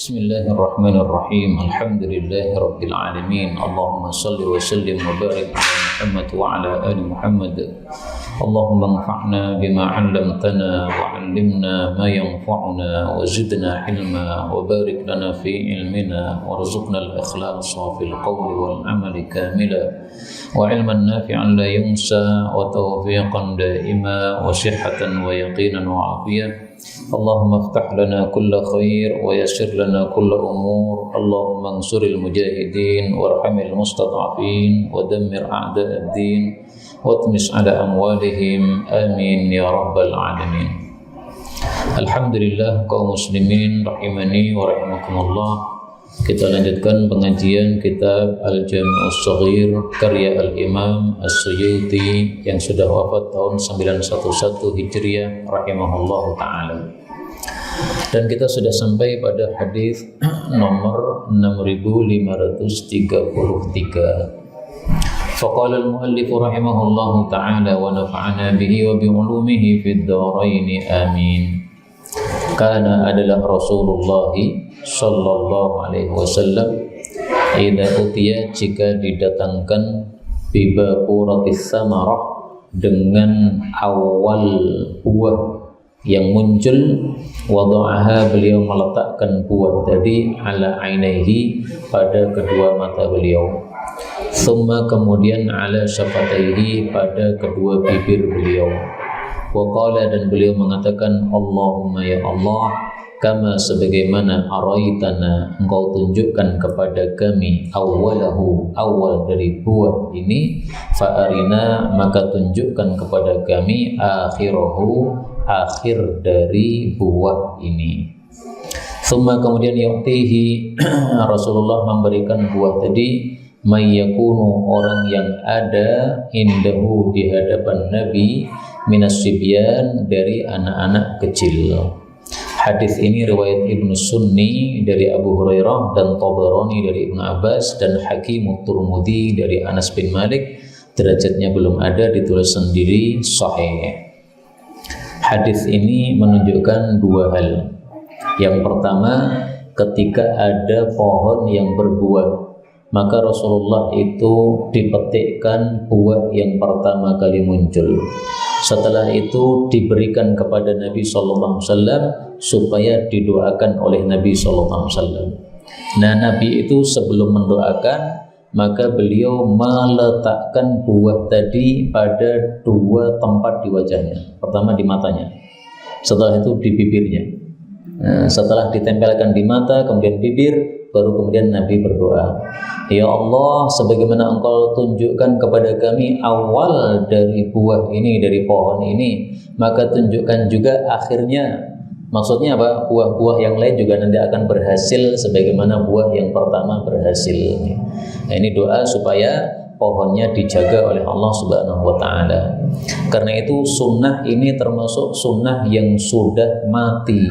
Bismillahirrahmanirrahim. Alhamdulillahirabbil alamin. Allahumma shalli wa sallim wa barik ala Muhammad wa ala ali Muhammad. Allahumma anfa'na bima 'allamtana wa 'allimna ma yanfa'una wa zidna ilma wa barik lana fi ilmina warzuqna al-ikhlasa fil qawli wal 'amali kamila wa 'ilman nafi'an la yunsa wa tawfiqan daima wa sihhatan wa yaqinan wa 'afiyah. Allahumma aftah lana kulla khair wa yassir lana kulla umur. Allahumma ansuril mujahidin warhamil mustad'afin wa dammir a'da ad-din wa tmis ala amwalihim amin ya rabbal alamin. Alhamdulillah kaum muslimin rahimani wa rahimakumullah. Kita lanjutkan pengajian kitab Al-Jami' Shaghir karya Al-Imam As-Suyuti yang sudah wafat tahun 911 Hijriah rahimahullahu ta'ala. Dan kita sudah sampai pada hadis nomor 6533. Faqala al-muallif rahimahullahu ta'ala wa nafa'ana bihi wa bi ulumihi fid dharain amin. Kana adalah Rasulullah sallallahu alaihi wasallam idza utiya jika didatangkan bibaquratis samarah dengan awal buah yang muncul, wada'aha beliau meletakkan buah tadi ala ainaihi pada kedua mata beliau, summa kemudian ala syafataihi pada kedua bibir beliau. Waqala dan beliau mengatakan Allahumma ya Allah, kama sebagaimana araitana engkau tunjukkan kepada kami awalahu awal dari buah ini, fa'arina maka tunjukkan kepada kami akhirahu akhir dari buah ini. Summa kemudian yu'tihi Rasulullah memberikan buah tadi mayyakunu orang yang ada indahu di hadapan Nabi minas sibyan dari anak-anak kecil. Hadis ini riwayat Ibnu Sunni dari Abu Hurairah dan Tabarani dari Ibnu Abbas dan Hakim Turmudi dari Anas bin Malik. Derajatnya belum ada, ditulis sendiri sahih. Hadis ini menunjukkan dua hal. Yang pertama, ketika ada pohon yang berbuah, maka Rasulullah itu dipetikkan buah yang pertama kali muncul. Setelah itu diberikan kepada Nabi SAW supaya didoakan oleh Nabi SAW. Nah, Nabi itu sebelum mendoakan, maka beliau meletakkan buah tadi pada dua tempat di wajahnya. Pertama di matanya, setelah itu di bibirnya. Nah, setelah ditempelkan di mata, kemudian bibir, baru kemudian Nabi berdoa, ya Allah, sebagaimana engkau tunjukkan kepada kami awal dari buah ini, dari pohon ini, maka tunjukkan juga akhirnya. Maksudnya apa? Buah-buah yang lain juga nanti akan berhasil sebagaimana buah yang pertama berhasil. Nah, ini doa supaya pohonnya dijaga oleh Allah Subhanahu wa ta'ala. Karena itu sunnah ini termasuk sunnah yang sudah mati.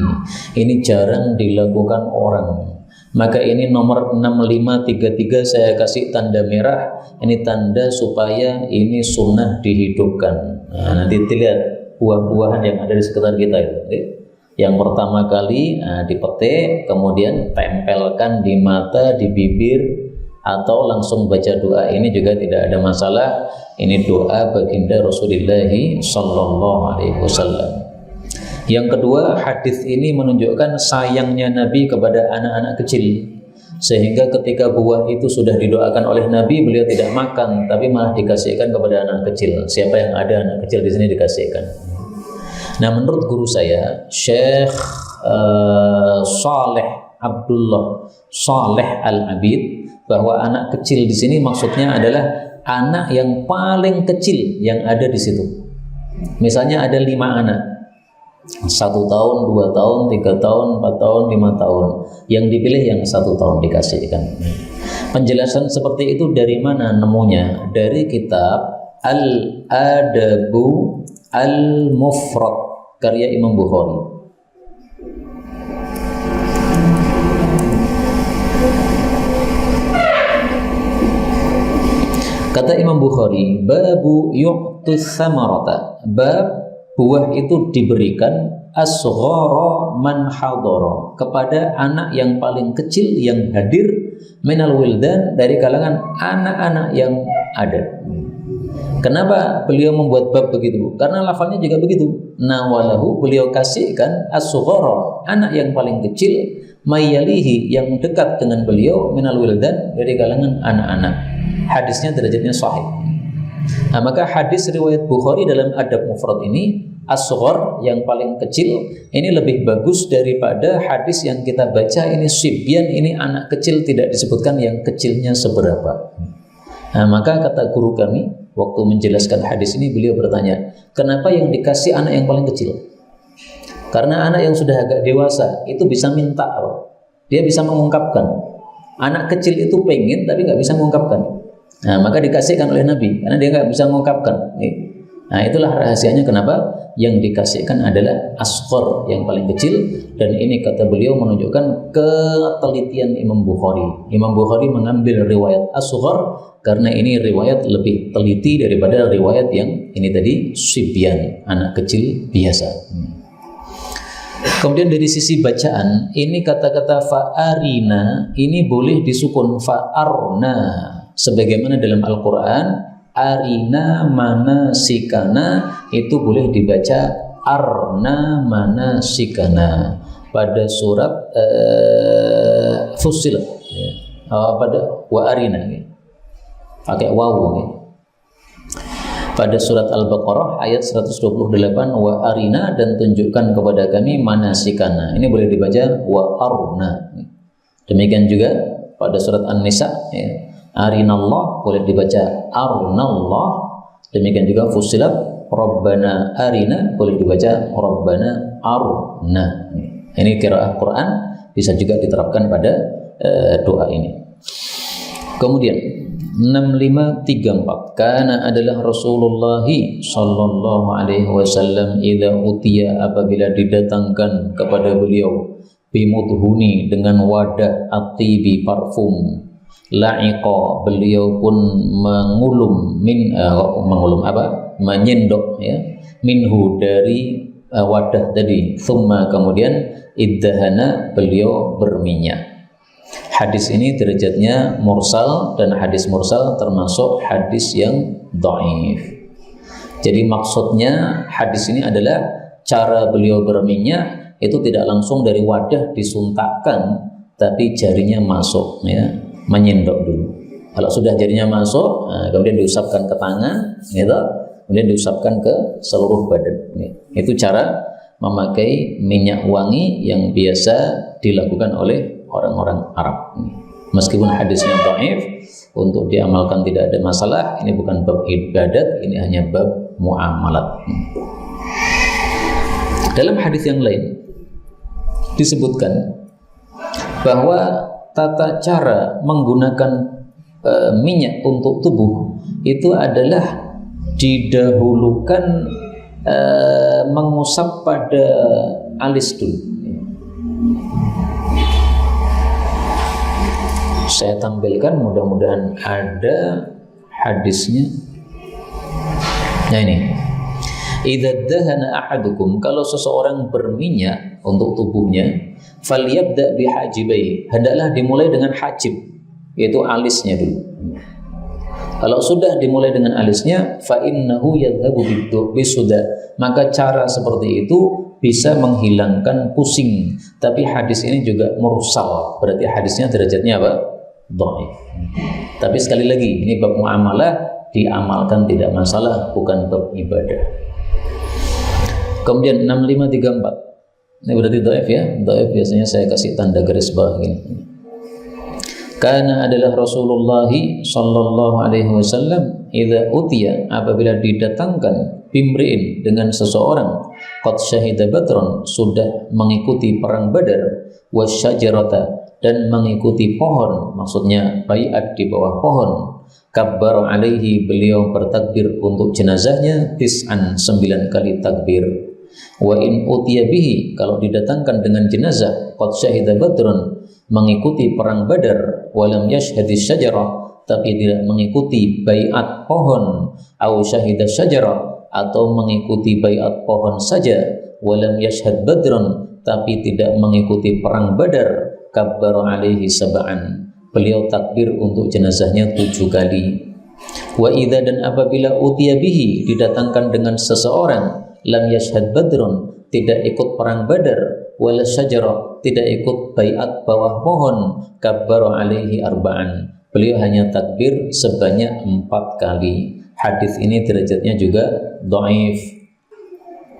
Ini jarang dilakukan orang. Maka ini nomor 6533 saya kasih tanda merah. Ini tanda supaya ini sunnah dihidupkan. Nah, nanti lihat buah-buahan yang ada di sekitar kita itu. Yang pertama kali dipetik, kemudian tempelkan di mata, di bibir, atau langsung baca doa ini juga tidak ada masalah. Ini doa baginda Rasulullah sallallahu alaihi wasallam. Yang kedua, hadis ini menunjukkan sayangnya Nabi kepada anak-anak kecil, sehingga ketika buah itu sudah didoakan oleh Nabi, beliau tidak makan, tapi malah dikasihkan kepada anak kecil. Siapa yang ada anak kecil di sini dikasihkan. Nah, menurut guru saya, Syekh Saleh Abdullah Saleh Al-Abid, bahwa anak kecil di sini maksudnya adalah anak yang paling kecil yang ada di situ. Misalnya ada 5 anak, 1 tahun, 2 tahun, 3 tahun, 4 tahun, 5 tahun. Yang dipilih yang 1 tahun dikasihkan. Penjelasan seperti itu dari mana nemunya? Dari kitab Al-Adabu Al-Mufrad karya Imam Bukhari. Kata Imam Bukhari, babu yu'tus samarata, bab buah itu diberikan asghara man hadara, kepada anak yang paling kecil yang hadir, minal wildan, dari kalangan anak-anak yang ada. Kenapa beliau membuat bab begitu? Karena lafalnya juga begitu. Nawalahu, beliau kasihkan as-sughara, anak yang paling kecil, mayyalihi, yang dekat dengan beliau, minal wildan, dari kalangan anak-anak. Hadisnya derajatnya sahih. Nah, maka hadis riwayat Bukhari dalam adab mufrad ini, as-sughar, yang paling kecil, ini lebih bagus daripada hadis yang kita baca ini sibyan, ini anak kecil, tidak disebutkan yang kecilnya seberapa. Nah, maka kata guru kami waktu menjelaskan hadis ini, beliau bertanya, kenapa yang dikasih anak yang paling kecil? Karena anak yang sudah agak dewasa itu bisa minta, dia bisa mengungkapkan. Anak kecil itu pengen tapi nggak bisa mengungkapkan. Nah, maka dikasihkan oleh Nabi karena dia nggak bisa mengungkapkan. Nah, itulah rahasianya kenapa yang dikasihkan adalah asghar, yang paling kecil. Dan ini kata beliau menunjukkan ketelitian Imam Bukhari. Imam Bukhari mengambil riwayat asghar karena ini riwayat lebih teliti daripada riwayat yang ini tadi sibyan, anak kecil biasa. Kemudian dari sisi bacaan, ini kata-kata fa'arina ini boleh disukun fa'arna, sebagaimana dalam Al-Quran arina manasikana itu boleh dibaca arna manasikana. Pada surat Fussilat, pada wa arina, pakai wawu. Pada surat Al-Baqarah ayat 128, wa arina, dan tunjukkan kepada kami manasikana. Ini boleh dibaca wa arna. Demikian juga pada surat An-Nisa, arinallah boleh dibaca arnallah. Demikian juga Fussilat, Rabbana arina boleh dibaca Rabbana arna. Ini qiraah Quran bisa juga diterapkan pada doa ini. Kemudian 6534, karena adalah Rasulullah sallallahu alaihi wasallam idza utiya, apabila didatangkan kepada beliau, bimudhuni, dengan wadah atibi, parfum, la'iqa, beliau pun mengulum menyendok minhu, dari wadah tadi, thumma, kemudian iddahana, beliau berminyak. Hadis ini derajatnya mursal, dan hadis mursal termasuk hadis yang dhaif. Jadi maksudnya hadis ini adalah cara beliau berminyak itu tidak langsung dari wadah disuntakkan, tapi jarinya masuk, menyendok dulu. Kalau sudah jarinya masuk, kemudian diusapkan ke tangan, kemudian diusapkan ke seluruh badan. Itu cara memakai minyak wangi yang biasa dilakukan oleh orang-orang Arab. Meskipun hadisnya dhaif, untuk diamalkan tidak ada masalah. Ini bukan bab ibadat, ini hanya bab muamalat. Dalam hadis yang lain disebutkan bahwa tata cara menggunakan minyak untuk tubuh itu adalah didahulukan mengusap pada alis dulu. Saya tampilkan, mudah-mudahan ada hadisnya. Nah ini, idza dahana ahadukum, kalau seseorang berminyak untuk tubuhnya, falyabda bihajibai, hendaklah dimulai dengan hajib, yaitu alisnya dulu. Kalau sudah dimulai dengan alisnya, fa innahu yadhhabu bisuda, maka cara seperti itu bisa menghilangkan pusing. Tapi hadis ini juga mursal, berarti hadisnya derajatnya apa? Dhaif. Tapi sekali lagi, ini bab muamalah, diamalkan tidak masalah, bukan bab ibadah. Kemudian 6534, ini berarti dhaif ya. Dhaif biasanya saya kasih tanda garis bawah gini. Karena adalah Rasulullah sallallahu alaihi wasallam idza utiya, apabila didatangkan, bimri'in, dengan seseorang, qad syahida badran, sudah mengikuti perang Badar, wasyajarata, dan mengikuti pohon, maksudnya baiat di bawah pohon, kabbar alaihi, beliau bertakbir untuk jenazahnya, tis'an, 9 kali takbir. Wa in utiya bihi, kalau didatangkan dengan jenazah, qad syahida badran, mengikuti perang Badar, walam yashhadis syajarah, tapi tidak mengikuti baiat pohon, au syahida syajarah, atau mengikuti baiat pohon saja, walam yashhad badran, tapi tidak mengikuti perang Badar, kabbara alaihi sab'an, beliau takbir untuk jenazahnya 7 kali. Wa idza, dan apabila utiya bihi, didatangkan dengan seseorang, lam yashhad badran, tidak ikut perang Badar, wala syajara, tidak ikut baiat bawah pohon, kabbara alaihi arba'an, beliau hanya takbir sebanyak 4 kali. Hadis ini derajatnya juga dhaif,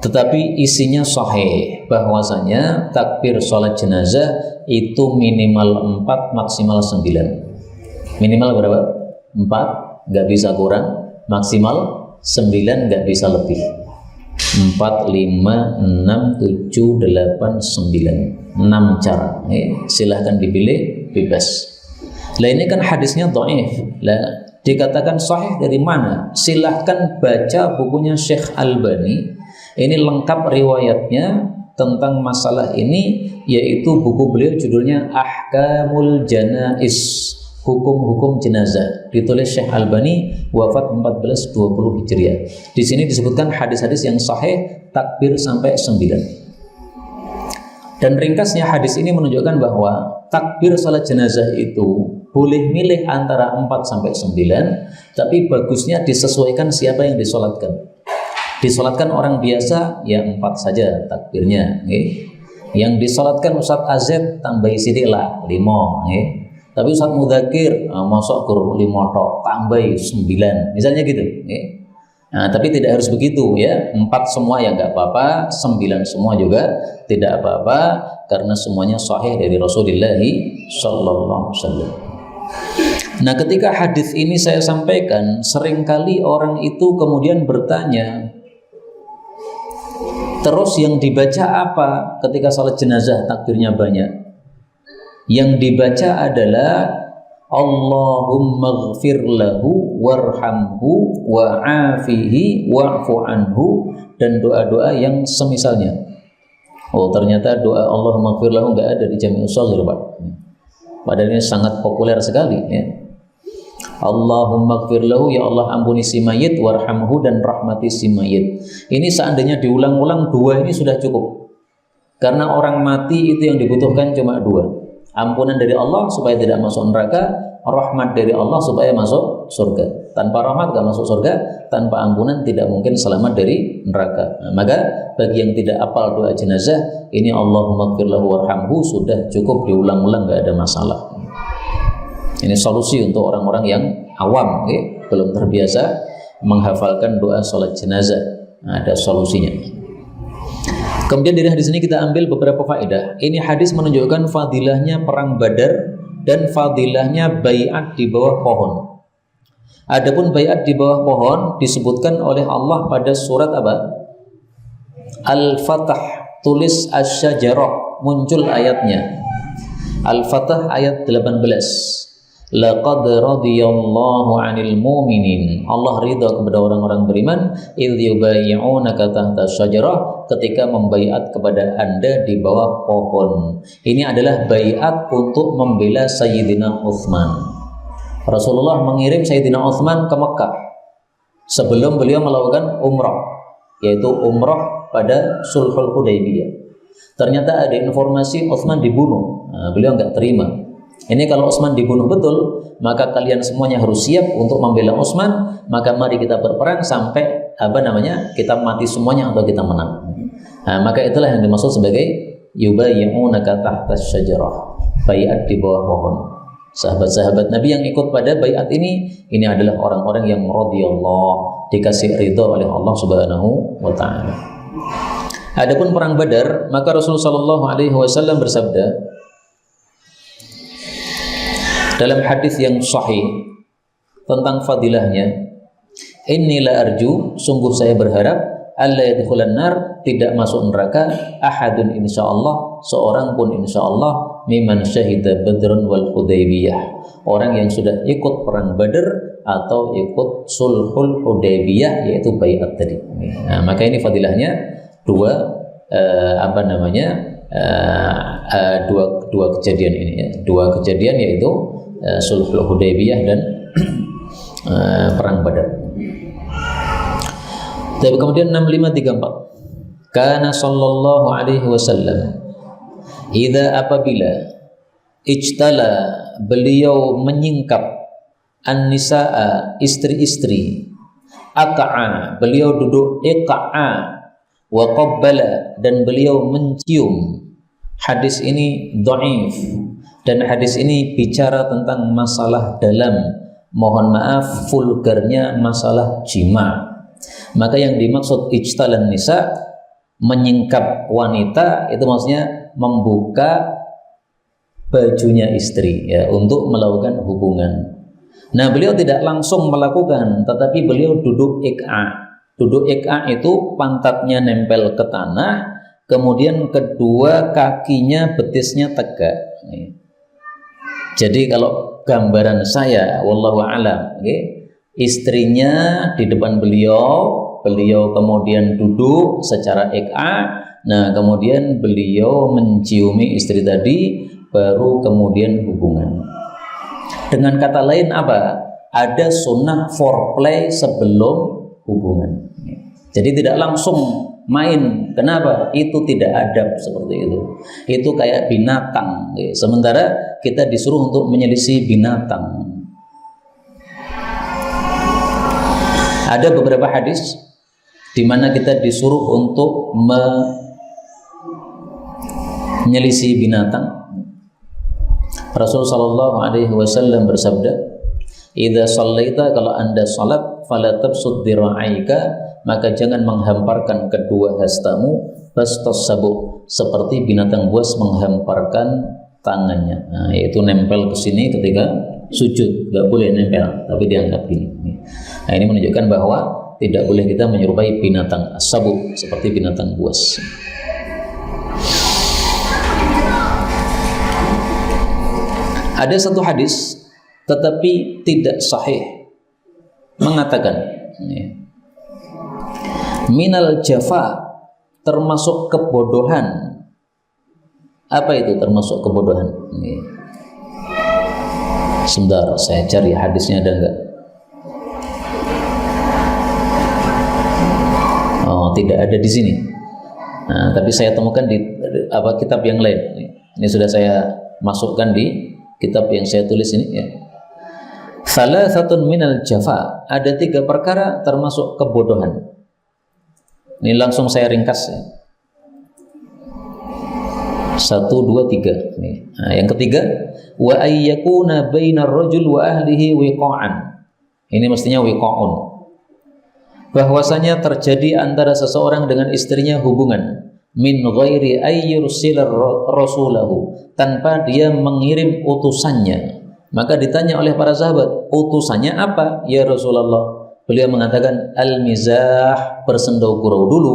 tetapi isinya sahih, bahwasanya takbir sholat jenazah itu minimal 4, maksimal 9. Minimal berapa? 4, nggak bisa kurang, maksimal 9, nggak bisa lebih. 4, 5, 6, 7, 8, 9, 6 cara. Silahkan dipilih, bebas. Lah ini kan hadisnya dhaif. Lah dikatakan sahih dari mana? Silahkan baca bukunya Syekh Albani. Ini lengkap riwayatnya tentang masalah ini, yaitu buku beliau judulnya Ahkamul Janais, hukum-hukum jenazah, ditulis Syekh Albani, wafat 1420 Hijriah. Di sini disebutkan hadis-hadis yang sahih takbir sampai 9. Dan ringkasnya hadis ini menunjukkan bahwa takbir salat jenazah itu boleh milih antara 4 sampai 9, tapi bagusnya disesuaikan siapa yang disolatkan. Disolatkan orang biasa, ya 4 saja takbirnya. Yang disolatkan Ustadz Azeb, tambahi sidik lah 5. Tapi Ustadz Mudakir, masuk kur 5 tok, tambahi 9. Misalnya gitu. Nah, tapi tidak harus begitu ya. 4 semua ya nggak apa-apa, 9 semua juga tidak apa-apa, karena semuanya sahih dari Rasulullah sallallahu alaihi wasallam. Nah, ketika hadis ini saya sampaikan, seringkali orang itu kemudian bertanya, terus yang dibaca apa ketika salat jenazah takbirnya banyak? Yang dibaca adalah Allahumma ghfir lahu warhamhu wa'afihi wa'fu anhu, dan doa-doa yang semisalnya. Oh, ternyata doa Allahumma ghfir lahu enggak ada di Jami'us Shaghir, Pak. Padahal ini sangat populer sekali ya. Allahumma ghfir lahu, ya Allah ampuni si mayit, warhamhu, dan rahmati si mayit. Ini seandainya diulang-ulang 2 ini sudah cukup. Karena orang mati itu yang dibutuhkan cuma 2. Ampunan dari Allah supaya tidak masuk neraka, rahmat dari Allah supaya masuk surga. Tanpa rahmat gak masuk surga, tanpa ampunan tidak mungkin selamat dari neraka. Nah, maka bagi yang tidak hafal doa jenazah, ini Allahumma ghfir lahu warhamhu sudah cukup diulang-ulang, gak ada masalah. Ini solusi untuk orang-orang yang awam, belum terbiasa menghafalkan doa sholat jenazah. Nah, ada solusinya. Kemudian dari hadis ini kita ambil beberapa faedah. Ini hadis menunjukkan fadilahnya perang Badar dan fadilahnya baiat di bawah pohon. Adapun baiat di bawah pohon disebutkan oleh Allah pada surat apa? Al-Fatah, tulis Asy-Syajarah, muncul ayatnya. Al-Fatah ayat 18. Laqad radiyallahu 'anil mu'minin. Allah ridha kepada orang-orang beriman, idz yubayyi'unaka tahta syajarah, ketika membaiat kepada Anda di bawah pohon. Ini adalah baiat untuk membela Sayyidina Utsman. Rasulullah mengirim Sayyidina Utsman ke Mekah sebelum beliau melakukan umrah, yaitu umrah pada Sulhul Hudaybiyah. Ternyata ada informasi Utsman dibunuh. Nah, beliau nggak terima. Ini kalau Utsman dibunuh betul, maka kalian semuanya harus siap untuk membela Utsman. Maka mari kita berperang sampai kita mati semuanya atau kita menang. Nah, maka itulah yang dimaksud sebagai yubayyi'unaka tahta syajarah, baiat di bawah pohon. Sahabat-sahabat Nabi yang ikut pada baiat ini adalah orang-orang yang radhiyallahu, dikasih ridha oleh Allah Subhanahu wa taala. Adapun perang Badar, maka Rasulullah sallallahu alaihi wasallam bersabda dalam hadis yang sahih tentang fadilahnya, inni la arju, sungguh saya berharap, alla yadkhulan nar, tidak masuk neraka, ahadun insyaallah, seorang pun insyaallah, mimman syahida badrun wal hudaybiyah, orang yang sudah ikut perang Badar atau ikut sulhul Hudaybiyah, yaitu baiat tadi. Nah, maka ini fadilahnya dua kejadian ini ya. Dua kejadian yaitu sulhul Hudaybiyah dan perang Badar. Tapi kemudian 6534. Kana sallallahu alaihi wasallam idza apabila ijtala beliau menyingkap an-nisaa istri-istri, aka'a beliau duduk iqa'a, wa qabbala dan beliau mencium. Hadis ini dhaif dan hadis ini bicara tentang masalah dalam, mohon maaf vulgarnya masalah jima. Maka yang dimaksud ijtalan nisa, menyingkap wanita, itu maksudnya membuka bajunya istri ya untuk melakukan hubungan. Nah, beliau tidak langsung melakukan, tetapi beliau duduk iq'a. Duduk iq'a itu pantatnya nempel ke tanah, kemudian kedua kakinya betisnya tegak. Jadi kalau gambaran saya, wallahu a'lam, istrinya di depan beliau kemudian duduk secara iq'a. Nah, kemudian beliau menciumi istri tadi, baru kemudian hubungan. Dengan kata lain apa? Ada sunnah foreplay sebelum hubungan. Jadi tidak langsung main. Kenapa? Itu tidak adab seperti itu. Itu kayak binatang. Sementara kita disuruh untuk menyelisih binatang. Ada beberapa hadis di mana kita disuruh untuk menyelisih binatang. Rasulullah sallallahu alaihi wasallam bersabda, "Idza shallaita, kalau Anda salat, fala tabsud dira'aika, maka jangan menghamparkan kedua hastamu, bastassabu, seperti binatang buas menghamparkan tangannya." Nah, yaitu nempel ke sini ketika sujud, enggak boleh nempel, tapi diangkat gini. Nah, ini menunjukkan bahwa tidak boleh kita menyerupai binatang sabu seperti binatang buas. Ada satu hadis tetapi tidak sahih mengatakan minal jafa, termasuk kebodohan. Apa itu termasuk kebodohan? Sebentar, saya cari hadisnya ada enggak. Oh, tidak ada di sini. Nah, tapi saya temukan di kitab yang lain. Ini sudah saya masukkan di kitab yang saya tulis ini ya. Salasatun minal jafa, ada 3 perkara termasuk kebodohan. Ini langsung saya ringkas ya. 1, 2, 3 nih. Nah, yang ketiga, wa ayyakuna bainar rajul wa ahlihi wiqa'an. Ini mestinya wiqa'un. Bahwasanya terjadi antara seseorang dengan istrinya hubungan, min ghairi ayyursilar rasulahu, tanpa dia mengirim utusannya. Maka ditanya oleh para sahabat, utusannya apa ya Rasulullah? Beliau mengatakan, al-mizah, bersendau gurau dulu,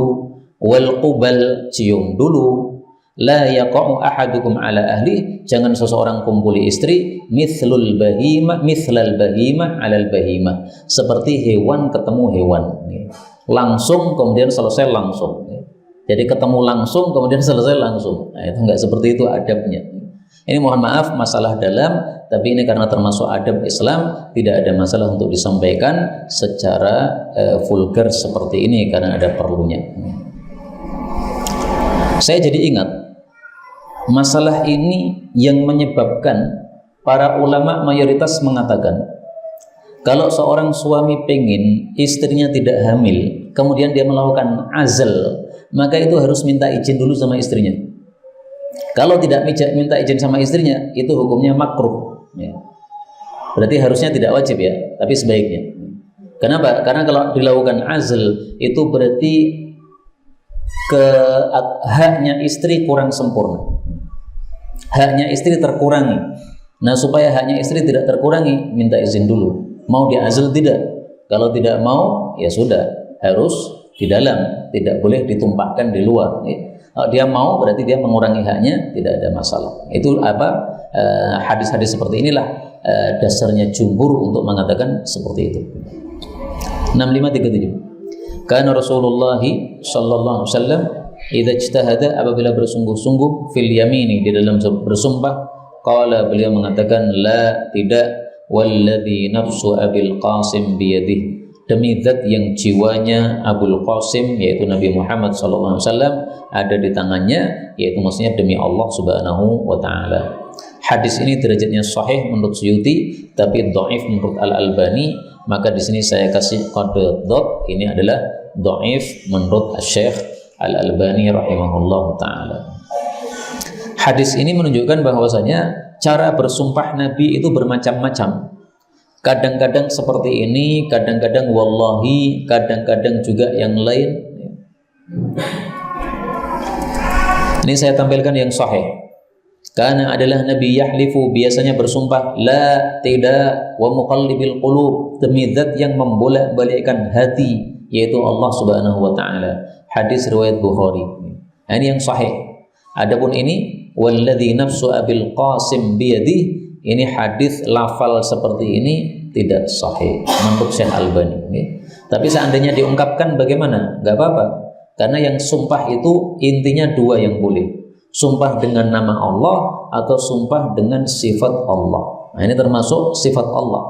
wal qubal, cium dulu, la yaqa'u ahadukum ala ahli, jangan seseorang kumpuli istri, mithlal bahimah alal bahimah, seperti hewan ketemu hewan. Langsung kemudian selesai langsung. Jadi ketemu langsung kemudian selesai langsung. Nah, itu enggak seperti itu adabnya. Ini mohon maaf masalah dalam, tapi ini karena termasuk adab Islam, tidak ada masalah untuk disampaikan secara vulgar seperti ini karena ada perlunya. Saya jadi ingat masalah ini yang menyebabkan para ulama mayoritas mengatakan kalau seorang suami pengen istrinya tidak hamil, kemudian dia melakukan azal, maka itu harus minta izin dulu sama istrinya. Kalau tidak minta izin sama istrinya, itu hukumnya makruh ya. Berarti harusnya tidak wajib ya, tapi sebaiknya. Kenapa? Karena kalau dilakukan azal, itu berarti haknya istri kurang sempurna. Haknya istri terkurangi. Nah, supaya haknya istri tidak terkurangi, minta izin dulu. Mau dia azal tidak? Kalau tidak mau, ya sudah, harus di dalam, tidak boleh ditumpahkan di luar ya. Kalau dia mau berarti dia mengurangi haknya, tidak ada masalah. Itu hadis-hadis seperti inilah dasarnya jumhur untuk mengatakan seperti itu. 6537. Karena Rasulullah sallallahu alaihi wasallam idza ijtahada, apabila bersungguh-sungguh fil yamini, di dalam bersumpah, qala, beliau mengatakan la, tidak, walladzi nafsu Abil Qasim biyadihi, demi zat yang jiwanya Abul Qasim yaitu Nabi Muhammad SAW ada di tangannya, yaitu maksudnya demi Allah Subhanahu wa taala. Hadis ini derajatnya sahih menurut Suyuti tapi dhaif menurut Al-Albani, maka di sini saya kasih kode dot, ini adalah dhaif menurut Syekh Al-Albani rahimahullahu taala. Hadis ini menunjukkan bahwasanya cara bersumpah Nabi itu bermacam-macam. Kadang-kadang seperti ini, kadang-kadang wallahi, kadang-kadang juga yang lain. Ini saya tampilkan yang sahih. Karena adalah Nabi yahlifu, biasanya bersumpah la, tidak, wa muqallibil qulub, demi zat yang membolak-balikkan hati, yaitu Allah Subhanahu wa taala. Hadis riwayat Bukhari. Ini yang sahih. Adapun ini walladzi nafsu Abil Qasim biyadihi, ini hadis lafal seperti ini tidak sahih menurut Syekh Albani. Tapi seandainya diungkapkan bagaimana? Gak apa-apa. Karena yang sumpah itu intinya dua yang boleh. Sumpah dengan nama Allah atau sumpah dengan sifat Allah. Nah, ini termasuk sifat Allah.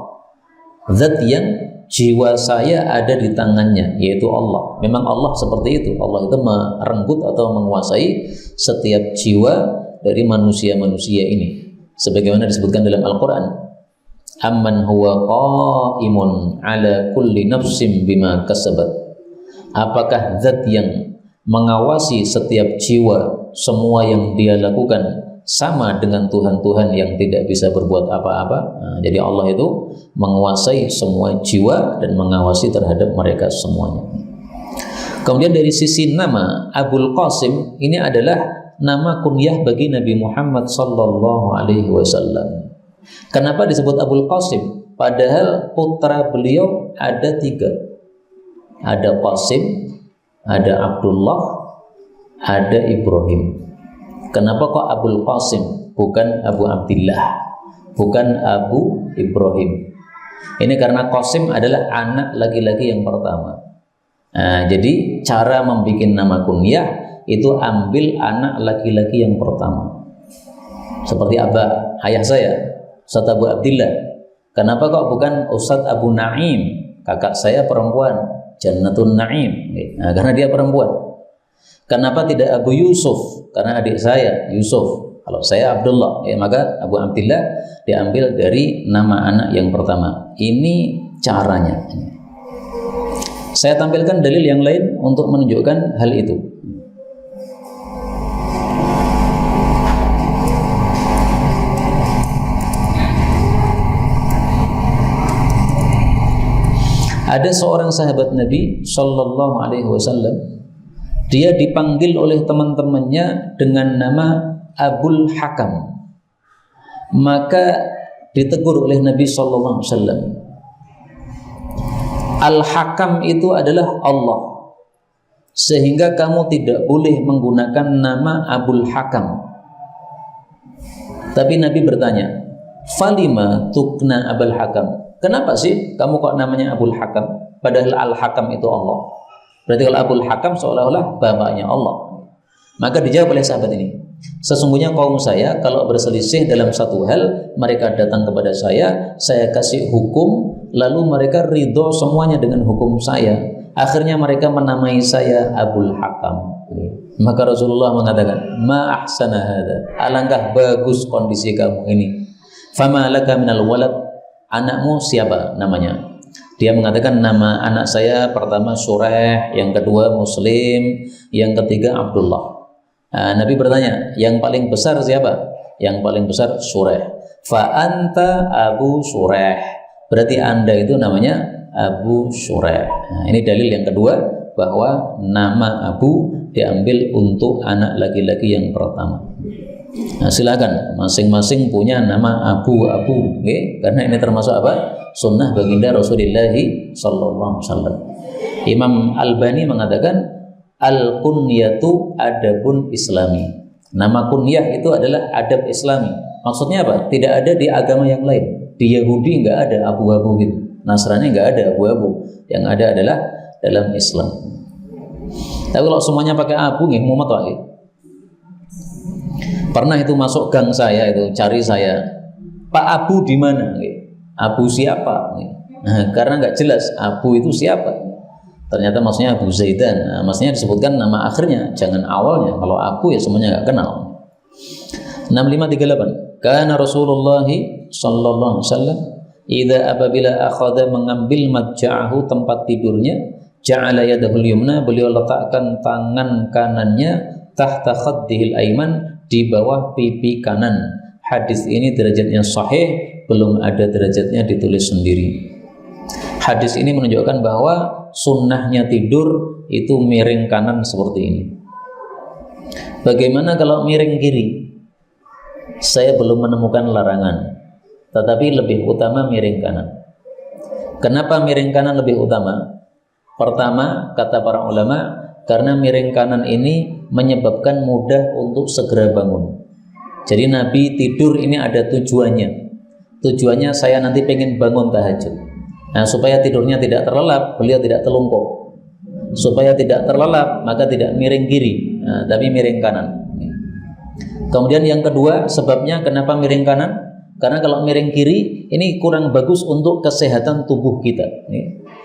Zat yang jiwa saya ada di tangannya, yaitu Allah. Memang Allah seperti itu. Allah itu merenggut atau menguasai setiap jiwa dari manusia-manusia ini. Sebagaimana disebutkan dalam Al-Quran, amman huwa qaimun ala kulli nafsim bima kasabat. Apakah zat yang mengawasi setiap jiwa, semua yang dia lakukan sama dengan Tuhan-Tuhan yang tidak bisa berbuat apa-apa. Nah, jadi Allah itu menguasai semua jiwa dan mengawasi terhadap mereka semuanya. Kemudian dari sisi nama, Abul Qasim ini adalah nama kunyah bagi Nabi Muhammad sallallahu alaihi wasallam. Kenapa disebut Abul Qasim? Padahal putra beliau ada 3. Ada Qasim, ada Abdullah, ada Ibrahim. Kenapa kok Abul Qasim bukan Abu Abdillah, bukan Abu Ibrahim? Ini karena Qasim adalah anak laki-laki yang pertama. Nah, jadi cara membuat nama kunyah itu ambil anak laki-laki yang pertama. Seperti ayah saya, Ustaz Abu Abdillah. Kenapa kok bukan Ustaz Abu Naim? Kakak saya perempuan, Jannatun Naim. Nah, karena dia perempuan. Kenapa tidak Abu Yusuf? Karena adik saya Yusuf. Kalau saya Abdullah, maka Abu Abdillah diambil dari nama anak yang pertama. Ini caranya. Saya tampilkan dalil yang lain untuk menunjukkan hal itu. Ada seorang sahabat Nabi Sallallahu Alaihi Wasallam, dia dipanggil oleh teman-temannya dengan nama Abul Hakam. Maka ditegur oleh Nabi Sallallahu Alaihi Wasallam, Al-Hakam itu adalah Allah, sehingga kamu tidak boleh menggunakan nama Abul Hakam. Tapi Nabi bertanya, falima tukna Abul Hakam? Kenapa sih kamu kok namanya Abul Hakam? Padahal Al-Hakam itu Allah. Berarti kalau Abul Hakam seolah-olah bapaknya Allah. Maka dijawab oleh sahabat ini, sesungguhnya kaum saya kalau berselisih dalam satu hal, mereka datang kepada saya kasih hukum, lalu mereka ridho semuanya dengan hukum saya. Akhirnya mereka menamai saya Abul Hakam. Maka Rasulullah mengatakan, ma ahsana hadza, alangkah bagus kondisi kamu ini. Fama laka minal walad, anakmu siapa namanya? Dia mengatakan nama anak saya pertama Sureh, yang kedua Muslim, yang ketiga Abdullah. Nah, Nabi bertanya, yang paling besar siapa? Yang paling besar Sureh. Fa anta Abu Sureh. Berarti Anda itu namanya Abu Sureh. Nah, ini dalil yang kedua bahwa nama Abu diambil untuk anak laki-laki yang pertama. Nah, silakan masing-masing punya nama Abu, okay? Karena ini termasuk apa? Sunnah baginda Rasulullah sallallahu alaihi wasallam. Imam Albani mengatakan al-kunyatu adabun islami. Nama kunyah itu adalah adab islami. Maksudnya apa? Tidak ada di agama yang lain. Di Yahudi enggak ada abu-abu gitu. Nasrani enggak ada abu-abu. Yang ada adalah dalam Islam. Tapi kalau semuanya pakai abu, nggih mumet wae. Pernah itu masuk gang saya itu cari saya, Pak Abu di mana? Abu siapa? Karena nggak jelas Abu itu siapa. Ternyata maksudnya Abu Zaidan. Maksudnya disebutkan nama akhirnya, jangan awalnya. Kalau Abu ya semuanya nggak kenal. 6538. Kana Rasulullah sallallahu alaihi wasallam idza apabila akhadha mengambil madja'ahu tempat tidurnya, ja'ala yadahul yumna, beliau letakkan tangan kanannya tahta khaddihil aiman, di bawah pipi kanan. Hadis ini derajatnya sahih, belum ada derajatnya ditulis sendiri. Hadis ini menunjukkan bahwa sunnahnya tidur itu miring kanan seperti ini. Bagaimana kalau miring kiri? Saya belum menemukan larangan, tetapi lebih utama miring kanan. Kenapa miring kanan lebih utama? Pertama, kata para ulama, karena miring kanan ini menyebabkan mudah untuk segera bangun. Jadi Nabi tidur ini ada tujuannya. Tujuannya saya nanti pengen bangun tahajud. Nah, supaya tidurnya tidak terlelap, beliau tidak telungkup. Supaya tidak terlelap, maka tidak miring kiri, tapi miring kanan. Kemudian yang kedua, sebabnya kenapa miring kanan? Karena kalau miring kiri, ini kurang bagus untuk kesehatan tubuh kita.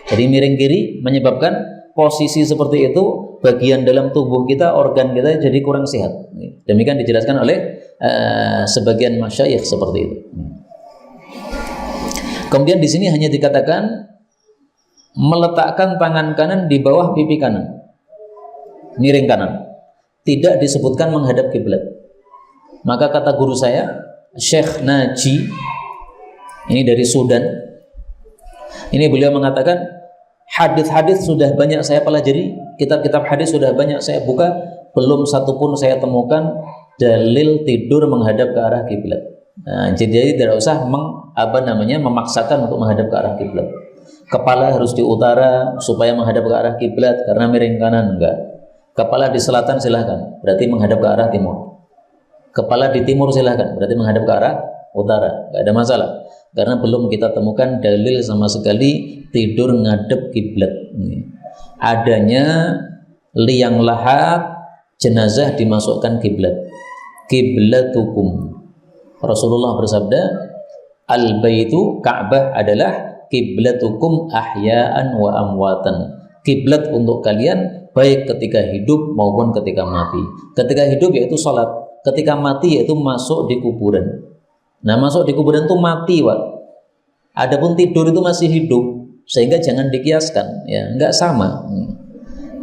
Jadi miring kiri menyebabkan posisi seperti itu, bagian dalam tubuh kita, organ kita jadi kurang sehat. Demikian dijelaskan oleh sebagian masyayikh seperti itu. Kemudian di sini hanya dikatakan meletakkan tangan kanan di bawah pipi kanan, miring kanan. Tidak disebutkan menghadap kiblat. Maka kata guru saya, Syekh Naji, ini dari Sudan, ini beliau mengatakan hadis-hadis sudah banyak saya pelajari, kitab-kitab hadis sudah banyak saya buka, belum satupun saya temukan dalil tidur menghadap ke arah kiblat. Nah, jadi tidak usah memaksakan untuk menghadap ke arah kiblat. Kepala harus di utara supaya menghadap ke arah kiblat karena miring kanan, enggak. Kepala di selatan silahkan, berarti menghadap ke arah timur. Kepala di timur silahkan, berarti menghadap ke arah utara, enggak ada masalah. Karena belum kita temukan dalil sama sekali tidur ngadep kiblat. Adanya liang lahat jenazah dimasukkan kiblat. Kiblatukum. Rasulullah bersabda, al-baitu Ka'bah adalah kiblatukum ahya'an wa amwatan. Kiblat untuk kalian baik ketika hidup maupun ketika mati. Ketika hidup yaitu salat, ketika mati yaitu masuk di kuburan. Nah, masuk di kuburan itu mati, Pak. Adapun tidur itu masih hidup, sehingga jangan dikiaskan, ya, enggak sama.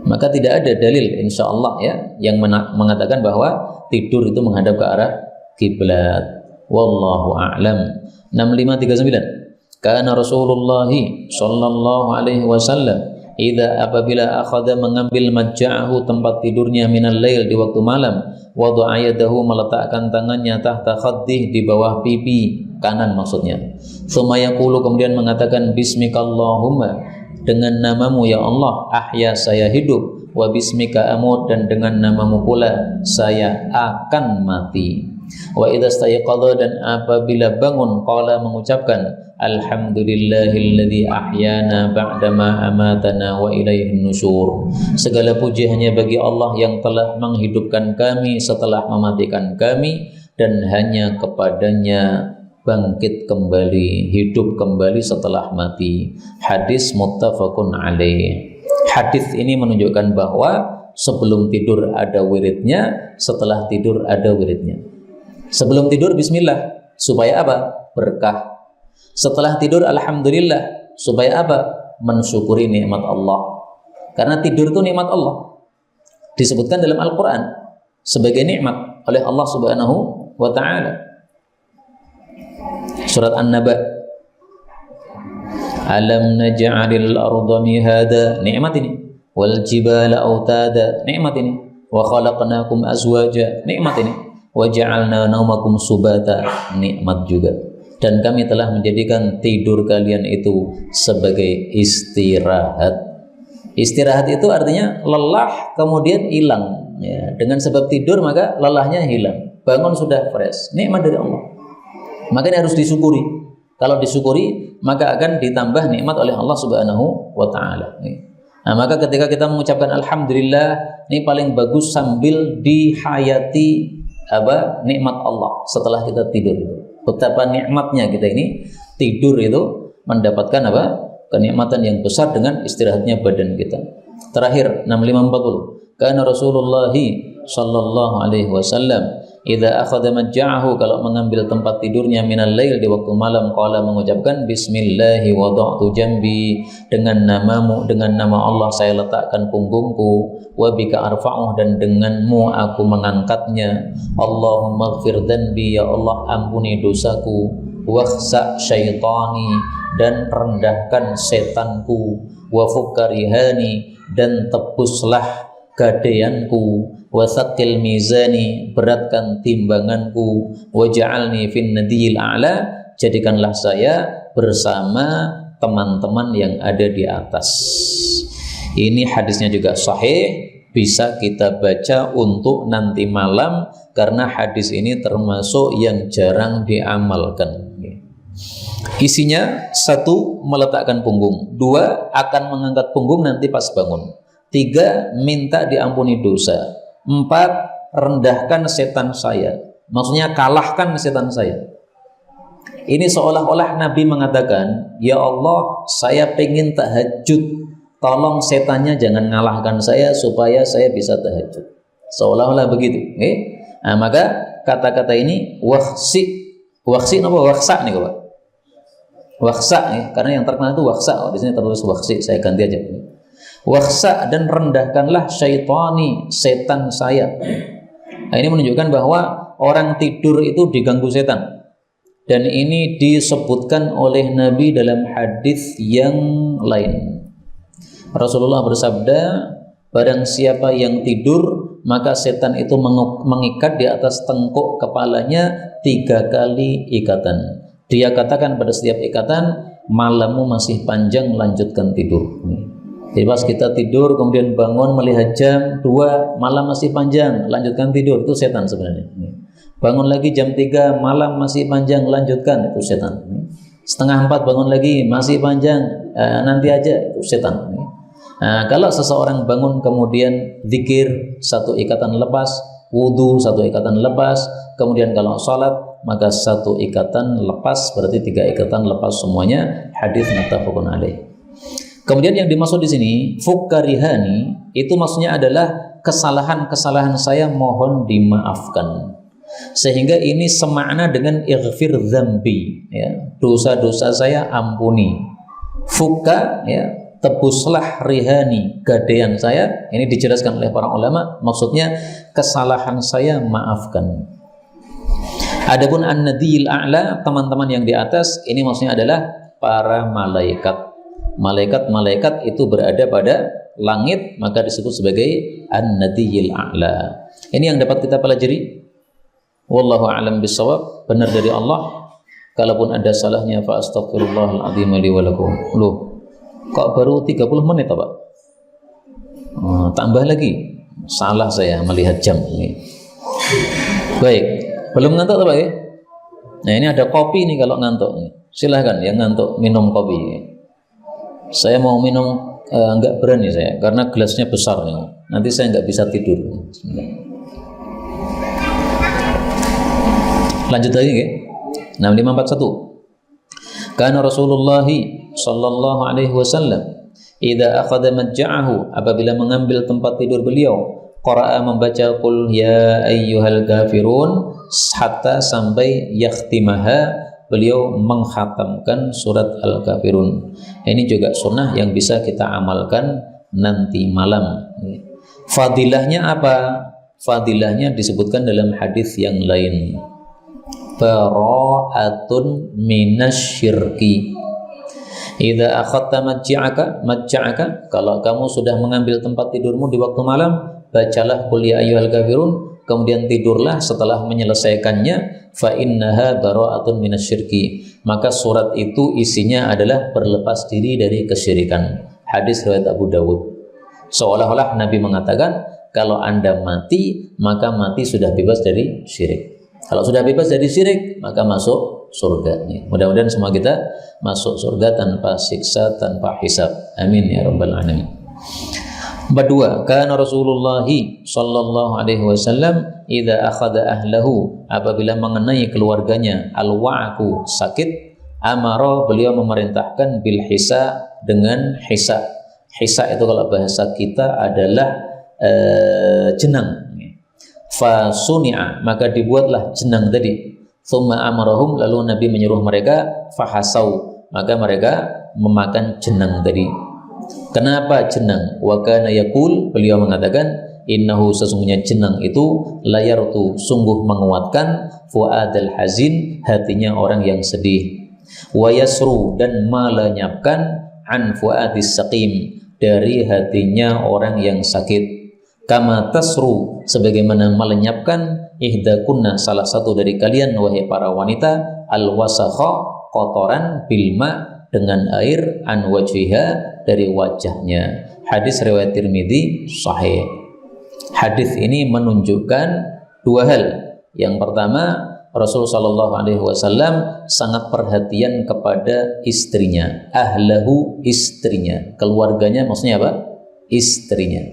Maka tidak ada dalil insyaallah ya yang mengatakan bahwa tidur itu menghadap ke arah kiblat. Wallahu a'lam. 6539. Kana Rasulullah sallallahu alaihi wasallam idza apabila akhadha mengambil madja'ahu tempat tidurnya minal lail di waktu malam, wada'a yadahu meletakkan tangannya tahta khaddih di bawah pipi kanan maksudnya. Tsumma yaqulu kemudian mengatakan bismikallahumma, dengan namamu ya Allah ahya saya hidup, wa bismika amut, dan dengan namamu pula saya akan mati. Wa idza stayqadha, dan apabila bangun, qala mengucapkan alhamdulillahilladzi ahyana ba'dama amatana wa ilaihin nusyur. Segala puji hanya bagi Allah yang telah menghidupkan kami setelah mematikan kami, dan hanya kepadanya bangkit kembali, hidup kembali setelah mati. Hadis muttafaqun alaih. Hadis ini menunjukkan bahwa sebelum tidur ada wiridnya, setelah tidur ada wiridnya. Sebelum tidur bismillah, supaya apa? Berkah. Setelah tidur alhamdulillah, supaya apa? Mensyukuri nikmat Allah. Karena tidur itu nikmat Allah. Disebutkan dalam Al-Qur'an sebagai nikmat oleh Allah Subhanahu wa taala. Surat An-Naba. Alam naj'alil arda mihada, nikmat ini. Wal jibala autada, nikmat ini. Wa khalaqnakum azwaja, nikmat ini. Wa ja'alna naumakum subata, nikmat juga. Dan kami telah menjadikan tidur kalian itu sebagai istirahat. Istirahat itu artinya lelah kemudian hilang, ya. Dengan sebab tidur maka lelahnya hilang, bangun sudah fresh, nikmat dari Allah. Maka ini harus disyukuri. Kalau disyukuri maka akan ditambah nikmat oleh Allah Subhanahu wa taala. Nah, maka ketika kita mengucapkan alhamdulillah, ini paling bagus sambil dihayati nikmat Allah setelah kita tidur itu. Betapa nikmatnya kita ini tidur itu mendapatkan kenikmatan yang besar dengan istirahatnya badan kita. Terakhir 6540. Kana Rasulullah sallallahu alaihi wasallam idza akhadha majja'ahu, kalau mengambil tempat tidurnya minal lail di waktu malam, qala mengucapkan bismillahi wada'tu jambi, dengan namamu, dengan nama Allah saya letakkan punggungku, wa bika arfa'uh, dan denganmu aku mengangkatnya, Allahumma ighfir dhanbi, ya Allah ampuni dosaku, wakhsa syaitani, dan rendahkan setanku, wa fukkarihani, dan tebuslah gadeanku, wasaqil mizani, beratkan timbanganku, waj'alni fin nadiyil a'la, jadikanlah saya bersama teman-teman yang ada di atas. Ini hadisnya juga sahih, bisa kita baca untuk nanti malam, karena hadis ini termasuk yang jarang diamalkan. Isinya: 1. Meletakkan punggung. 2. Akan mengangkat punggung nanti pas bangun. 3. Minta diampuni dosa. 4. Rendahkan setan saya. Maksudnya kalahkan setan saya. Ini seolah-olah Nabi mengatakan, ya Allah, saya pengen tahajud, tolong setannya jangan ngalahkan saya supaya saya bisa tahajud. Seolah-olah begitu. Nah, maka kata-kata ini waksi apa waksa nih Pak? Waksa ya, karena yang terkenal itu waksa. Di sini tertulis waksi, saya ganti aja. Waksa, dan rendahkanlah syaitani, setan saya. Nah, ini menunjukkan bahwa orang tidur itu diganggu setan. Dan ini disebutkan oleh Nabi dalam hadis yang lain. Rasulullah bersabda, barang siapa yang tidur, maka setan itu mengikat di atas tengkuk kepalanya 3 kali ikatan. Dia katakan pada setiap ikatan, malammu masih panjang, lanjutkan tidur. Jadi pas kita tidur kemudian bangun melihat jam 2, malam masih panjang, lanjutkan tidur, itu setan sebenarnya. Bangun lagi jam 3, malam masih panjang, lanjutkan, itu setan. Setengah 4 bangun lagi, masih panjang, nanti aja, itu setan. Nah, kalau seseorang bangun kemudian zikir, 1 ikatan lepas, wudu 1 ikatan lepas, kemudian kalau sholat maka 1 ikatan lepas, berarti 3 ikatan lepas semuanya. Hadis muttafaqun alaih. Kemudian yang dimaksud di sini fukkarihani, itu maksudnya adalah kesalahan-kesalahan saya mohon dimaafkan. Sehingga ini semakna dengan ighfir dzambi, ya, dosa-dosa saya ampuni. Fukka, ya, tebuslah rihani, gadean saya. Ini dijelaskan oleh para ulama, maksudnya kesalahan saya maafkan. Adapun an-nadiyil a'la, teman-teman yang di atas, ini maksudnya adalah para malaikat. Malaikat-malaikat itu berada pada langit, maka disebut sebagai an-nadiyil a'la. Ini yang dapat kita pelajari. Wallahu a'lam bissawab. Benar dari Allah. Kalaupun ada salahnya, fa astaghfirullahal azim li wa lakum. Loh, kok baru 30 menit Pak? Tambah lagi. Salah saya melihat jam ini. Baik, belum ngantuk Pak ya? Nah, ini ada kopi nih kalau ngantuk nih. Silahkan yang ngantuk minum kopi. Saya mau minum, enggak berani saya karena gelasnya besar nih. Nanti saya enggak bisa tidur. Lanjut lagi ya. 6541. Kana Rasulullah sallallahu alaihi wasallam idza akhadha majja'ahu, apabila mengambil tempat tidur beliau, qara'a membaca qul ya ayyuhal kafirun hatta sampai yakhtimaha, beliau menghatamkan surat Al-Kafirun. Ini juga sunnah yang bisa kita amalkan nanti malam. Fadilahnya apa? Fadilahnya disebutkan dalam hadis yang lain. Bara'atun minasyirki. Idza akhadta majja'aka, kalau kamu sudah mengambil tempat tidurmu di waktu malam, bacalah qul ya ayyuhal kafirun, kemudian tidurlah setelah menyelesaikannya, fa innaha bara'atun minasyirki, maka surat itu isinya adalah berlepas diri dari kesyirikan. Hadis riwayat Abu Dawud. Seolah-olah Nabi mengatakan, kalau Anda mati, maka mati sudah bebas dari syirik. Kalau sudah bebas dari syirik, maka masuk surga. Mudah-mudahan semua kita masuk surga tanpa siksa, tanpa hisab. Amin ya rabbal alamin. 2. Kana Rasulullah sallallahu alaihi wasallam idza akhadha ahlahu, apabila mengenai keluarganya al-wa'ku, sakit, amara, beliau memerintahkan bil hisa, dengan hisa. Hisa itu kalau bahasa kita adalah jenang. Fasuni'a, maka dibuatlah jenang tadi. Tsumma amarahum, lalu Nabi menyuruh mereka fahasau, maka mereka memakan jenang tadi. Kenapa jenang? Wa kana yaqul, beliau mengatakan innahu, sesungguhnya jenang itu layartu, sungguh menguatkan fuadal hazin, hatinya orang yang sedih, wa yasru, dan melenyapkan an fuadis saqim, dari hatinya orang yang sakit, kama tasru, sebagaimana melenyapkan ihdakunna, salah satu dari kalian wahai para wanita, al wasakha, kotoran, bilma, dengan air, an wajhiha, dari wajahnya. Hadis riwayat Tirmidzi sahih. Hadis ini menunjukkan dua hal. Yang pertama, Rasulullah Shallallahu Alaihi Wasallam sangat perhatian kepada istrinya, ahlahu, istrinya, keluarganya, maksudnya apa? Istrinya.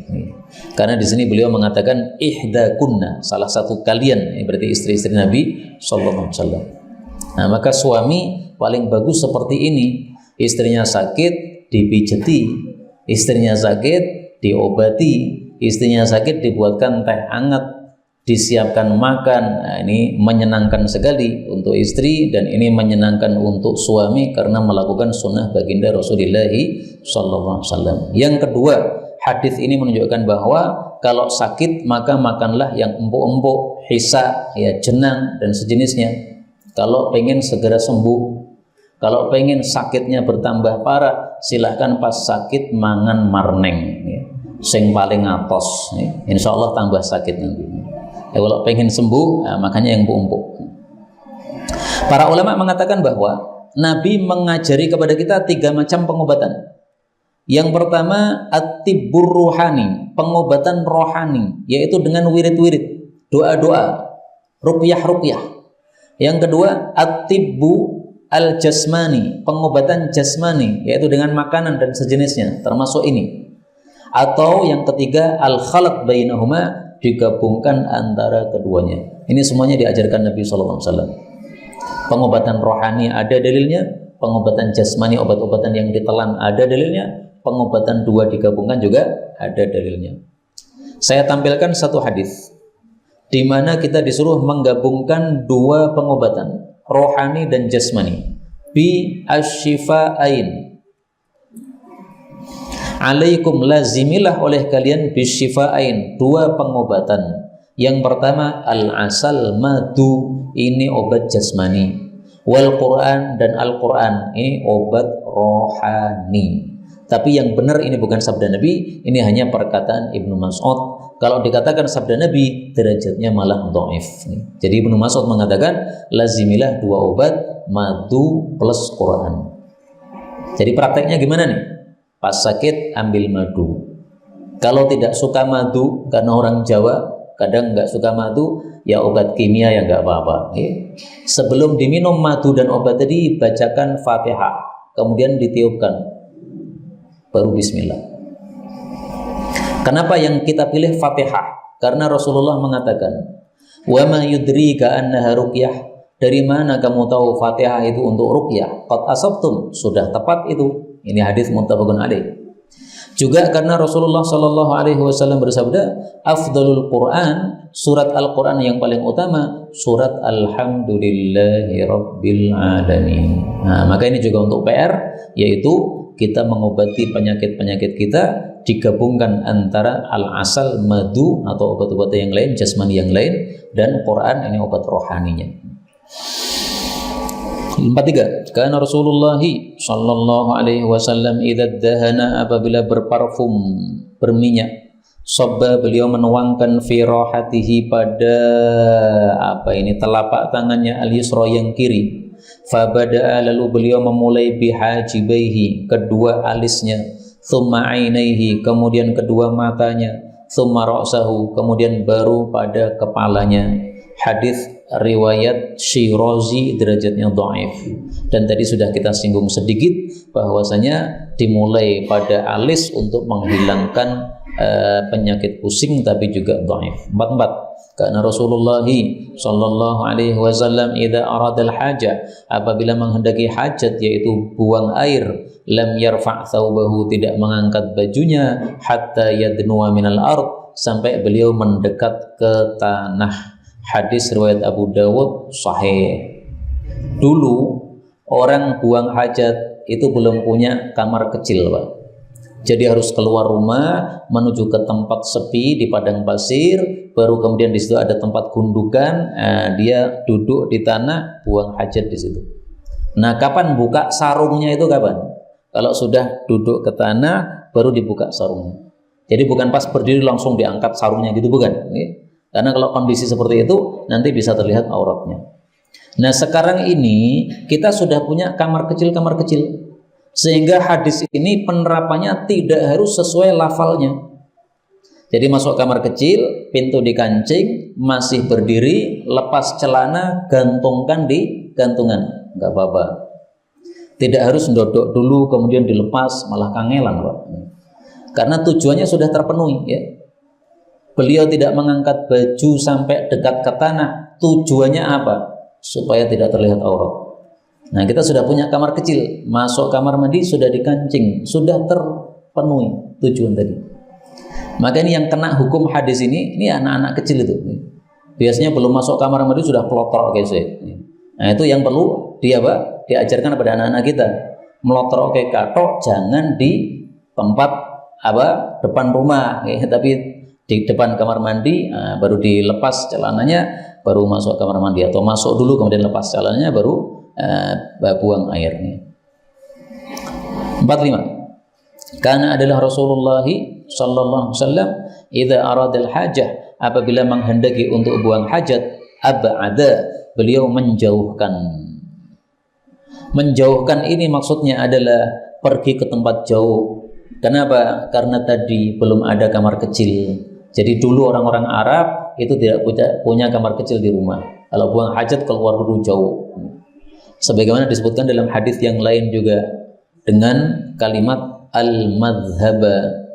Karena di sini beliau mengatakan ihdakunna, salah satu kalian, berarti istri-istri Nabi Shallallahu Alaihi Wasallam. Nah, maka suami paling bagus seperti ini. Istrinya sakit dipijeti, istrinya sakit diobati, istrinya sakit dibuatkan teh hangat, disiapkan makan. Nah, ini menyenangkan sekali untuk istri, dan ini menyenangkan untuk suami karena melakukan sunnah baginda Rasulullah Sallallahu Alaihi Wasallam. Yang kedua, hadis ini menunjukkan bahwa kalau sakit maka makanlah yang empuk-empuk, hisa, ya, jenang dan sejenisnya. Kalau pengen segera sembuh, kalau pengen sakitnya bertambah parah, silahkan pas sakit mangan marneng, ya, sing paling atos, ya. Insya Allah tambah sakit nanti. Ya, kalau pengen sembuh, nah, makanya yang empuk-empuk. Para ulama mengatakan bahwa Nabi mengajari kepada kita 3 macam pengobatan. Yang pertama, at-tibbur ruhani, pengobatan rohani, yaitu dengan wirid-wirid, doa-doa, ruqyah-ruqyah. Yang kedua, at-tibbu al-jasmani, pengobatan jasmani, yaitu dengan makanan dan sejenisnya, termasuk ini. Atau yang ketiga, al-khalat bainahuma, digabungkan antara keduanya. Ini semuanya diajarkan Nabi Sallallahu Alaihi Wasallam. Pengobatan rohani ada dalilnya, pengobatan jasmani, obat-obatan yang ditelan ada dalilnya, pengobatan dua digabungkan juga ada dalilnya. Saya tampilkan satu hadis di mana kita disuruh menggabungkan dua pengobatan, rohani dan jasmani. Bi asyifa'ain, alaikum, lazimilah oleh kalian bisyifa'ain, dua pengobatan. Yang pertama al-asal madu, ini obat jasmani. Wal Quran, dan Al-Quran, ini obat rohani. Tapi yang benar ini bukan sabda Nabi, ini hanya perkataan Ibnu Mas'ud. Kalau dikatakan sabda Nabi, derajatnya malah dhaif. Jadi Ibnu Mas'ud mengatakan lazimilah dua obat, madu plus Quran. Jadi prakteknya gimana nih? Pas sakit ambil madu. Kalau tidak suka madu, karena orang Jawa kadang nggak suka madu, ya obat kimia ya nggak apa-apa. Sebelum diminum madu dan obat tadi, bacakan Fatihah, kemudian ditiupkan, baru Bismillah. Kenapa yang kita pilih Fatihah? Karena Rasulullah mengatakan, wa ma yudrika annaha ruqyah, dari mana kamu tahu Fatihah itu untuk ruqyah? Qad asabtum, sudah tepat itu. Ini hadis muttafaqun alaih. Juga karena Rasulullah Shallallahu Alaihi Wasallam bersabda, afdalul Quran, surat Al-Quran yang paling utama, surat Alhamdulillahi Rabbil Alamin. Nah, maka ini juga untuk PR, yaitu kita mengobati penyakit-penyakit kita, digabungkan antara al-asal, madu atau obat-obatan yang lain, jasmani yang lain, dan Quran, ini obat rohaninya. 43. Karena Rasulullah Sallallahu Alaihi Wasallam idza dahana, apabila berparfum, berminyak, sabba, beliau menuangkan fi rahatihi, pada telapak tangannya al-yusra, yang kiri. Fabada'a, lalu beliau memulai bihajibaihi, kedua alisnya, thumma ainaihi, kemudian kedua matanya, thumma ra'sahu, kemudian baru pada kepalanya. Hadis riwayat Syirazi, derajatnya dhaif. Dan tadi sudah kita singgung sedikit bahwasanya dimulai pada alis untuk menghilangkan penyakit pusing tapi juga dhaif. 44. Karena Rasulullah sallallahu alaihi wasallam idza aradal hajah, apabila menghendaki hajat yaitu buang air, lam yarfa' thawbahu, tidak mengangkat bajunya, hatta yadnuwa minal ard, sampai beliau mendekat ke tanah. Hadis riwayat Abu Dawud sahih. Dulu orang buang hajat itu belum punya kamar kecil, Pak. Jadi harus keluar rumah menuju ke tempat sepi di padang pasir, baru kemudian di situ ada tempat gundukan, dia duduk di tanah buang hajat di situ. Nah, kapan buka sarungnya itu kapan? Kalau sudah duduk ke tanah baru dibuka sarungnya. Jadi bukan pas berdiri langsung diangkat sarungnya gitu, bukan. Karena kalau kondisi seperti itu nanti bisa terlihat auratnya. Nah, sekarang ini kita sudah punya kamar kecil, sehingga hadis ini penerapannya tidak harus sesuai lafalnya. Jadi masuk kamar kecil, pintu dikancing, masih berdiri, lepas celana, gantungkan di gantungan, nggak apa-apa. Tidak harus ndodok dulu kemudian dilepas, malah kangelan, Pak. Karena tujuannya sudah terpenuhi, ya. Beliau tidak mengangkat baju sampai dekat ke tanah. Tujuannya apa? Supaya tidak terlihat aurat. Nah, kita sudah punya kamar kecil, masuk kamar mandi sudah dikancing, sudah terpenuhi tujuan tadi. Maka ini yang kena hukum hadis ini anak-anak kecil itu. Biasanya belum masuk kamar mandi sudah pelotor guys. Nah, itu yang perlu diajarkan kepada anak-anak kita. Melotor kayak katok jangan di tempat depan rumah, tapi di depan kamar mandi, baru dilepas celananya, baru masuk kamar mandi, atau masuk dulu kemudian lepas celananya baru buang airnya. 45. Karena adalah Rasulullah sallallahu alaihi wasallam idza aradal hajah, apabila menghendaki untuk buang hajat, ab'ada, beliau menjauhkan. Menjauhkan ini maksudnya adalah pergi ke tempat jauh. Kenapa? Karena tadi belum ada kamar kecil. Jadi dulu orang-orang Arab itu tidak punya kamar kecil di rumah. Kalau buang hajat keluar dulu jauh. Sebagaimana disebutkan dalam hadis yang lain juga dengan kalimat al-madhhaba.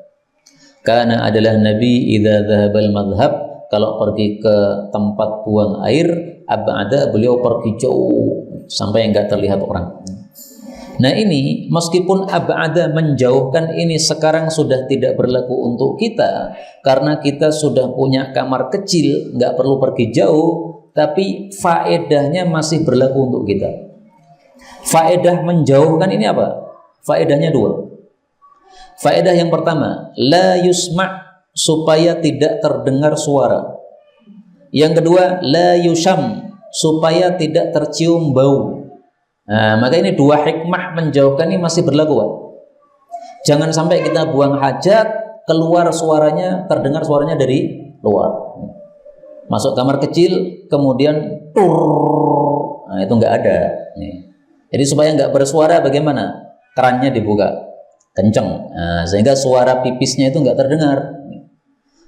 Karena adalah Nabi idza dzahaba al-madhhab, kalau pergi ke tempat buang air, ab'ada, beliau pergi jauh sampai enggak terlihat orang. Nah, ini meskipun ab'ada, menjauhkan, ini sekarang sudah tidak berlaku untuk kita karena kita sudah punya kamar kecil, enggak perlu pergi jauh, tapi faedahnya masih berlaku untuk kita. Faedah menjauhkan ini apa? Faedahnya dua. Faedah yang pertama, la yusma', supaya tidak terdengar suara. Yang kedua, la yusham, supaya tidak tercium bau. Nah, maka ini dua hikmah menjauhkan ini masih berlaku, Pak. Jangan sampai kita buang hajat, keluar suaranya, terdengar suaranya dari luar. Masuk kamar kecil, kemudian tur, nah itu enggak ada. Jadi supaya nggak bersuara bagaimana? Kerannya dibuka kenceng, sehingga suara pipisnya itu nggak terdengar.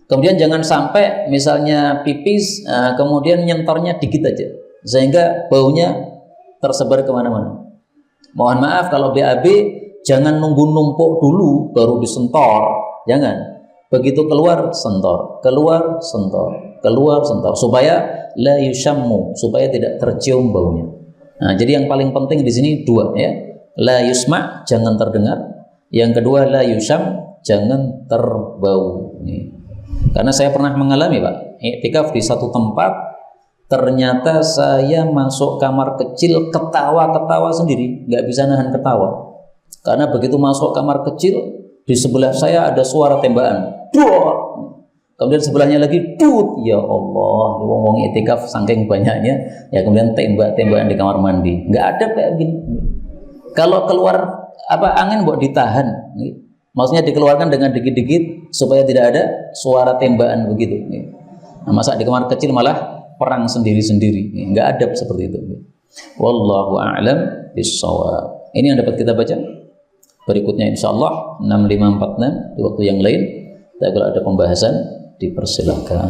Kemudian jangan sampai misalnya pipis, kemudian nyentornya dikit aja, sehingga baunya tersebar kemana-mana. Mohon maaf kalau BAB, jangan nunggu numpuk dulu baru disentor, jangan. Begitu keluar sentor, keluar sentor, keluar sentor, supaya la yushammu, supaya tidak tercium baunya. Nah, jadi yang paling penting di sini dua, ya. La yusma', jangan terdengar. Yang kedua, la yusham, jangan terbau. Karena saya pernah mengalami, Pak, iktikaf di satu tempat, ternyata saya masuk kamar kecil ketawa-ketawa sendiri, nggak bisa nahan ketawa. Karena begitu masuk kamar kecil, di sebelah saya ada suara tembakan. Duh! Kemudian sebelahnya lagi, tut, ya Allah, wong itikaf saking banyaknya, ya kemudian tembak-tembakan di kamar mandi. Nggak ada kayak gini. Kalau keluar angin buat ditahan, maksudnya dikeluarkan dengan dikit-dikit supaya tidak ada suara tembakan begitu. Nah, masa di kamar kecil malah perang sendiri-sendiri, nggak ada seperti itu. Wallahu a'lam bishawab. Ini yang dapat kita baca. Berikutnya insyaallah 6546 di waktu yang lain. Tapi kalau ada pembahasan dipersilakan.